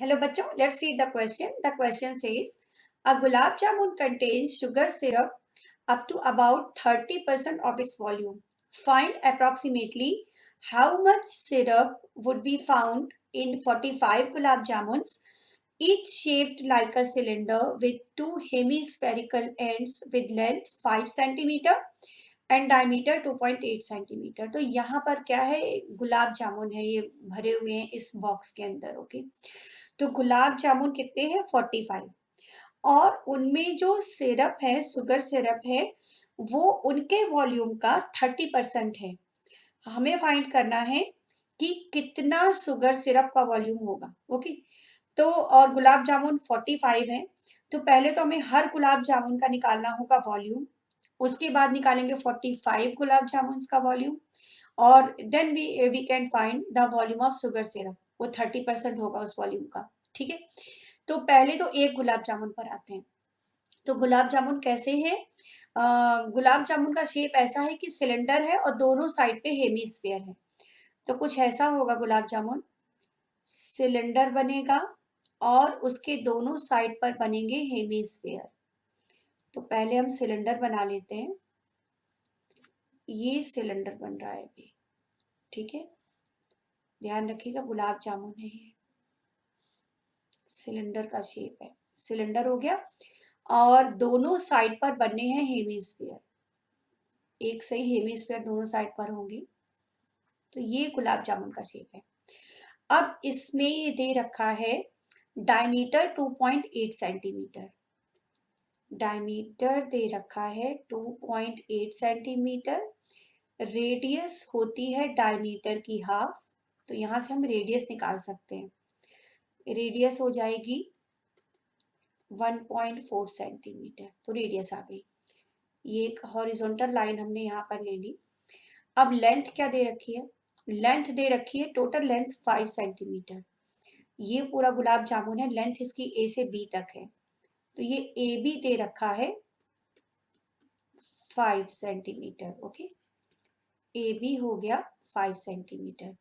Hello बच्चों, let's read the question. The question says, a gulab jamun contains sugar syrup up to about 30% of its volume. Find approximately how much syrup would be found in 45 gulab jamuns, each shaped like a cylinder with two hemispherical ends with length 5 centimeter and diameter 2.8 centimetre. तो यहाँ पर क्या है, गुलाब जामुन है, ये भरे हुए हैं इस बॉक्स के अंदर। ओके, तो गुलाब जामुन कितने हैं? 45। और उनमें जो सिरप है, शुगर सिरप है, वो उनके वॉल्यूम का 30% है। हमें फाइंड करना है कि कितना शुगर सिरप का वॉल्यूम होगा। ओके, तो और गुलाब जामुन 45 है, तो पहले तो हमें हर गुलाब जामुन का निकालना होगा वॉल्यूम, उसके बाद निकालेंगे 45 गुलाब जामुन का वॉल्यूम, और then we can find the volume of sugar syrup. वो 30% होगा उस वॉल्यूम का। ठीक है, तो पहले तो एक गुलाब जामुन पर आते हैं। तो गुलाब जामुन कैसे है? गुलाब जामुन का शेप ऐसा है कि सिलेंडर है और दोनों साइड पे हेमीस्फीयर है। तो कुछ ऐसा होगा गुलाब जामुन, सिलेंडर बनेगा और उसके दोनों साइड पर बनेंगे हेमीस्फीयर। तो पहले हम सिलेंडर बना लेते हैं। ये सिलेंडर बन रहा है अभी। ठीक है, ध्यान रखिएगा, गुलाब जामुन है ये, सिलेंडर का शेप है। सिलेंडर हो गया और दोनों साइड पर बनने हैं हेमीस्फीयर, एक सही हेमीस्फीयर दोनों साइड पर होंगे। तो ये गुलाब जामुन का शेप है। अब इसमें ये दे रखा है डायमीटर 2.8 सेंटीमीटर। डायमीटर दे रखा है 2.8 सेंटीमीटर। रेडियस होती है डायमीटर की हाफ, तो यहां से हम रेडियस निकाल सकते हैं। रेडियस हो जाएगी 1.4 सेंटीमीटर, तो रेडियस आ गई। ये एक हॉरिजॉन्टल लाइन हमने यहाँ पर ले ली। अब लेंथ क्या दे रखी है? लेंथ दे रखी है, टोटल लेंथ 5 सेंटीमीटर। ये पूरा गुलाब जामुन है, लेंथ इसकी ए से बी तक है, तो ये ए बी दे रखा है 5 सेंटीमीटर। ओके, ए बी हो गया 5 सेंटीमीटर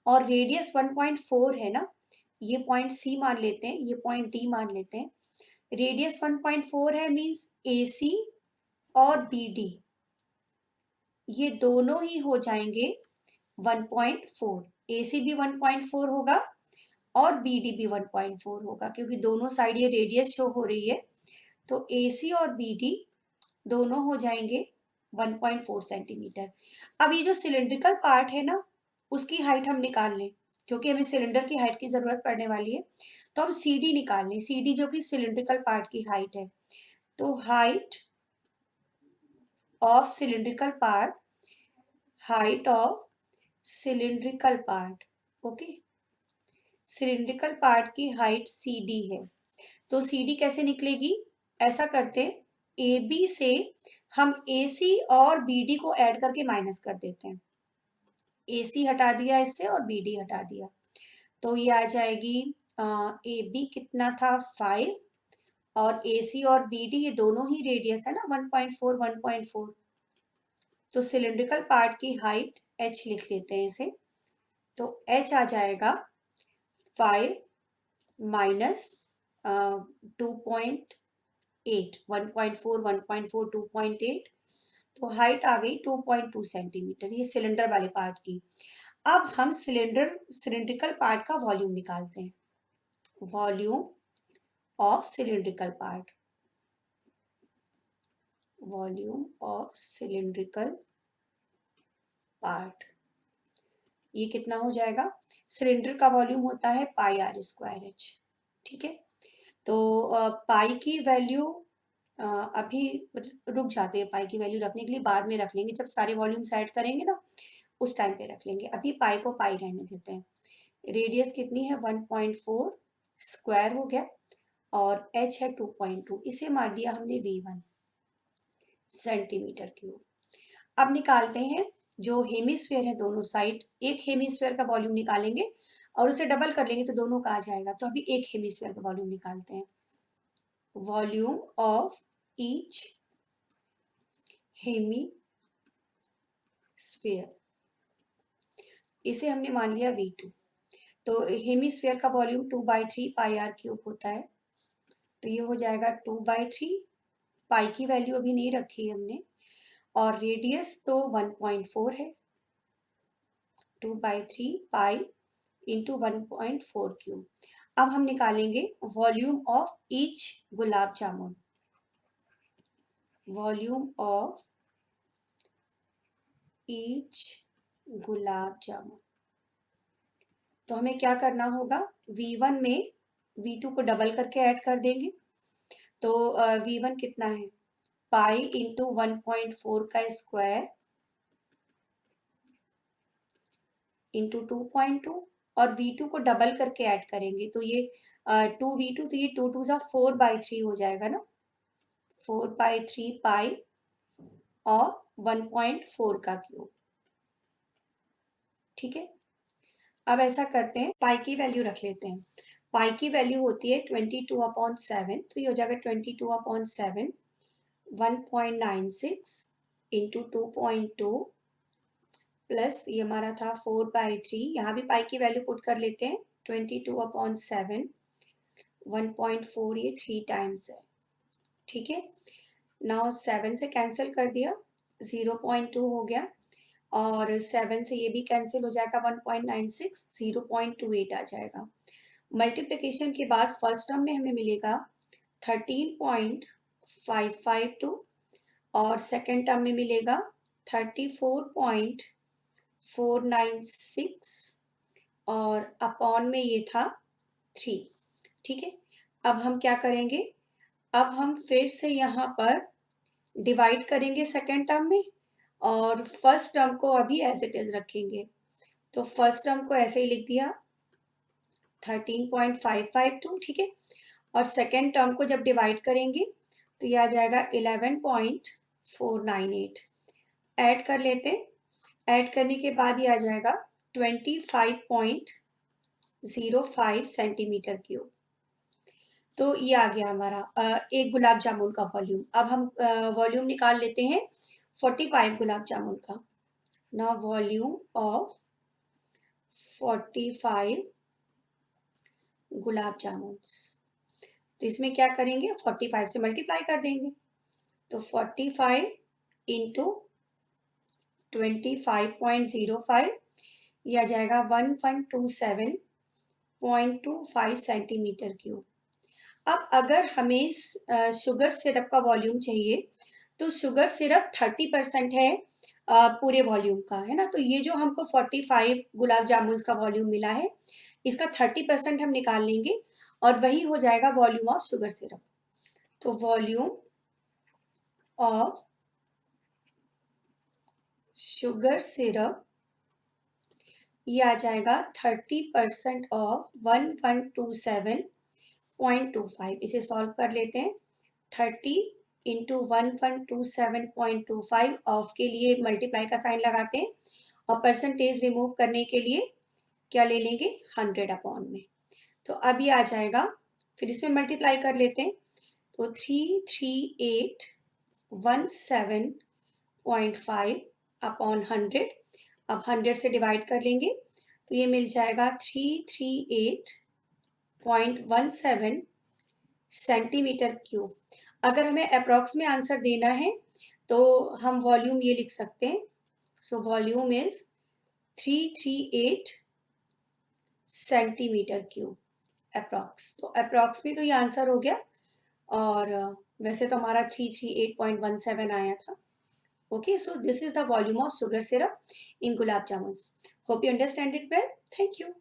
और रेडियस 1.4 है ना, ये पॉइंट सी मान लेते हैं, ये पॉइंट डी मान लेते हैं। रेडियस 1.4 है, मींस ए सी और बी डी ये दोनों ही हो जाएंगे 1.4। ए सी भी 1.4 होगा और बी डी भी 1.4 होगा, क्योंकि दोनों साइड ये रेडियस शो हो रही है। तो ए सी और बी डी दोनों हो जाएंगे 1.4 सेंटीमीटर। अब ये जो सिलिंड्रिकल पार्ट है ना, उसकी हाइट हम निकाल लें, क्योंकि हमें सिलेंडर की हाइट की जरूरत पड़ने वाली है। तो हम सी डी निकाल लें, सी डी जो कि सिलिंड्रिकल पार्ट की हाइट है। तो height of cylindrical part, height of cylindrical part, okay, cylindrical part की हाइट सी डी है। तो सी डी कैसे निकलेगी? ऐसा करते हैं, ए बी से हम ए सी और बी डी को ऐड करके माइनस कर देते हैं। ए सी हटा दिया इससे और बी डी हटा दिया, तो ये आ जाएगी ए बी कितना था 5, और ए सी और बी डी ये दोनों ही रेडियस है ना 1.4 1.4। तो सिलिंड्रिकल पार्ट की हाइट h लिख लेते हैं इसे। तो h आ जाएगा 5 माइनस 2.8, 1.4 1.4 2.8, तो हाइट आ गई 2.2 सेंटीमीटर, ये सिलेंडर वाले पार्ट की। अब हम सिलिंड्रिकल पार्ट का वॉल्यूम निकालते हैं। Volume of cylindrical part, volume of cylindrical part, ये कितना हो जाएगा? सिलेंडर का वॉल्यूम होता है पाई आर स्क्वायर एच। ठीक है, तो पाई की वैल्यू अभी रुक जाते हैं, पाई की वैल्यू रखने के लिए बाद में रख लेंगे, जब सारे वॉल्यूम ऐड करेंगे ना उस टाइम पे रख लेंगे। अभी पाई को पाई रहने देते हैं। रेडियस कितनी है? 1.4 स्क्वायर हो गया और h है 2.2, इसे मान लिया हमने V1 सेंटीमीटर क्यूब। अब निकालते हैं जो हेमिस्फीयर है दोनों साइड, एक हेमिस्फीयर का वॉल्यूम निकालेंगे और उसे डबल कर लेंगे तो दोनों का आ जाएगा। तो अभी एक हेमिस्फीयर का वॉल्यूम निकालते हैं। वॉल्यूम ऑफ ईच हेमिस्फीयर, इसे हमने मान लिया V2। तो हेमिस्फीयर का वॉल्यूम 2/3 पाई आर क्यूब होता है, तो ये हो जाएगा 2/3, पाई की वैल्यू अभी नहीं रखी हमने, और रेडियस तो 1.4 है, 2/3 पाई इंटू 1.4 क्यूब। अब हम निकालेंगे volume of each gulab jamun, volume of each gulab jamun. तो हमें क्या करना होगा, V1 में V2 को डबल करके ऐड कर देंगे। तो V1 कितना है, पाई इंटू 1.4 का स्क्वायर इंटू 2.2, और V2 को डबल करके ऐड करेंगे तो ये 2V2, तो ये 2 सा 4/3 हो जाएगा ना, 4/3 पाई और 1.4 का क्यूब। ठीक है, अब ऐसा करते हैं, पाई की वैल्यू रख लेते हैं। पाई की वैल्यू होती है 22/7, तो ये हो जाएगा 22/7, 1.96 इंटू 2.2 प्लस ये हमारा था 4/3, यहाँ भी पाई की वैल्यू पुट कर लेते हैं, 22/7, 1.4, ये 3 टाइम्स है। ठीक है, नाउ 7 से कैंसिल कर दिया, 0.2 हो गया, और 7 से ये भी कैंसिल हो जाएगा, 1.96, 0.28 आ जाएगा। मल्टीप्लिकेशन के बाद फर्स्ट टर्म में हमें मिलेगा 13.552, और सेकेंड टर्म में मिलेगा 34.496, और अपॉन में ये था 3। ठीक है, अब हम क्या करेंगे, अब हम फिर से यहाँ पर डिवाइड करेंगे सेकेंड टर्म में, और फर्स्ट टर्म को अभी एज इट इज रखेंगे। तो फर्स्ट टर्म को ऐसे ही लिख दिया 13.552, ठीक है, और सेकेंड टर्म को जब डिवाइड करेंगे तो ये आ जाएगा 11.498। ऐड कर लेते हैं, ऐड करने के बाद ये आ जाएगा 25.05 सेंटीमीटर क्यूब। तो ये आ गया हमारा एक गुलाब जामुन का वॉल्यूम। अब हम वॉल्यूम निकाल लेते हैं 45 गुलाब जामुन का। ना वॉल्यूम ऑफ 45 गुलाब जामुन, तो इसमें क्या करेंगे, 45 से मल्टीप्लाई कर देंगे, तो 45 इंटू 25.05, यह आ जाएगा 1127.25 सेंटीमीटर क्यूब। अब अगर हमें शुगर सिरप का वॉल्यूम चाहिए, तो शुगर सिरप 30% है पूरे वॉल्यूम का, है ना, तो ये जो हमको 45 गुलाब जामुन का वॉल्यूम मिला है, इसका 30% हम निकाल लेंगे, और वही हो जाएगा वॉल्यूम ऑफ शुगर सिरप। तो वॉल्यूम ऑफ शुगर सिरप ये आ जाएगा 30% ऑफ 1127.25। इसे सॉल्व कर लेते हैं, 30 इंटू 1127.25, ऑफ के लिए मल्टीप्लाई का साइन लगाते हैं, और परसेंटेज रिमूव करने के लिए क्या ले लेंगे, 100 अपॉन में। तो अब ये आ जाएगा, फिर इसमें मल्टीप्लाई कर लेते हैं, तो 33817.5 अपॉन 100, अब 100 से डिवाइड कर लेंगे तो ये मिल जाएगा 338.17 सेंटीमीटर क्यूब। अगर हमें अप्रॉक्स में आंसर देना है तो हम वॉल्यूम ये लिख सकते हैं, so volume is 338 centimetre cube approx. तो अप्रॉक्स में तो ये आंसर हो गया, और वैसे तो हमारा 338.17 आया था। Okay, so this is the volume of sugar syrup in gulab jamuns. Hope you understand it well. Thank you.